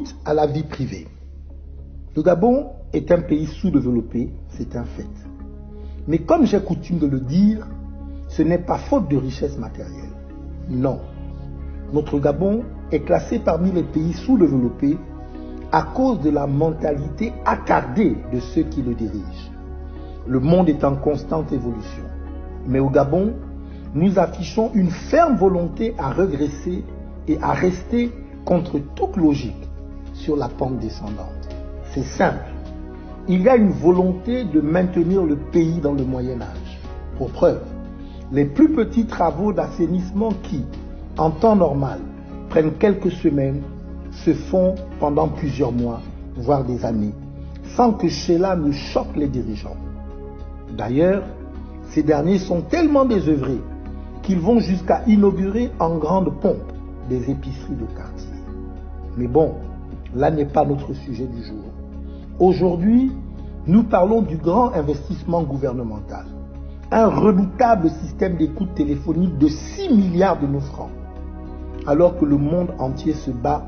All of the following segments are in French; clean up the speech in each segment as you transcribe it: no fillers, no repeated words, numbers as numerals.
Écoute à la vie privée. Le Gabon est un pays sous-développé, c'est un fait. Mais comme j'ai coutume de le dire, ce n'est pas faute de richesse matérielle. Non. Notre Gabon est classé parmi les pays sous-développés à cause de la mentalité attardée de ceux qui le dirigent. Le monde est en constante évolution. Mais au Gabon, nous affichons une ferme volonté à regresser et à rester contre toute logique sur la pente descendante. C'est simple. Il y a une volonté de maintenir le pays dans le Moyen-Âge. Pour preuve, les plus petits travaux d'assainissement qui, en temps normal, prennent quelques semaines, se font pendant plusieurs mois, voire des années, sans que cela ne choque les dirigeants. D'ailleurs, ces derniers sont tellement désœuvrés qu'ils vont jusqu'à inaugurer en grande pompe des épiceries de quartier. Mais bon, là n'est pas notre sujet du jour. Aujourd'hui, nous parlons du grand investissement gouvernemental, un redoutable système d'écoute téléphonique de 6 milliards de nos francs, alors que le monde entier se bat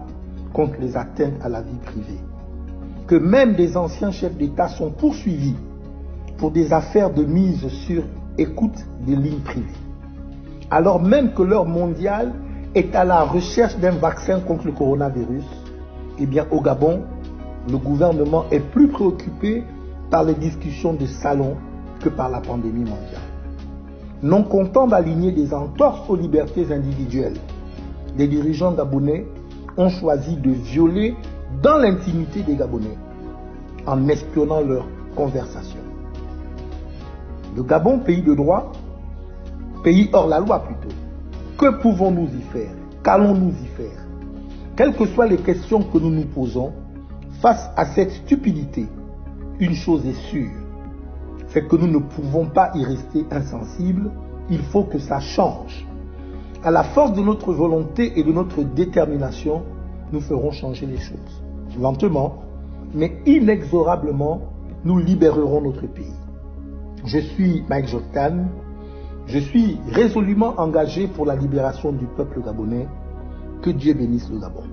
contre les atteintes à la vie privée, que même des anciens chefs d'État sont poursuivis pour des affaires de mise sur écoute des lignes privées, alors même que l'heure mondiale est à la recherche d'un vaccin contre le coronavirus. Eh bien, au Gabon, le gouvernement est plus préoccupé par les discussions de salon que par la pandémie mondiale. Non content d'aligner des entorses aux libertés individuelles, les dirigeants gabonais ont choisi de violer dans l'intimité des Gabonais en espionnant leurs conversations. Le Gabon, pays de droit, pays hors la loi plutôt. Que pouvons-nous y faire? Qu'allons-nous y faire? Quelles que soient les questions que nous nous posons, face à cette stupidité, une chose est sûre, c'est que nous ne pouvons pas y rester insensibles, il faut que ça change. À la force de notre volonté et de notre détermination, nous ferons changer les choses. Lentement, mais inexorablement, nous libérerons notre pays. Je suis Mike Joktan, je suis résolument engagé pour la libération du peuple gabonais. Que Dieu bénisse le Gabon.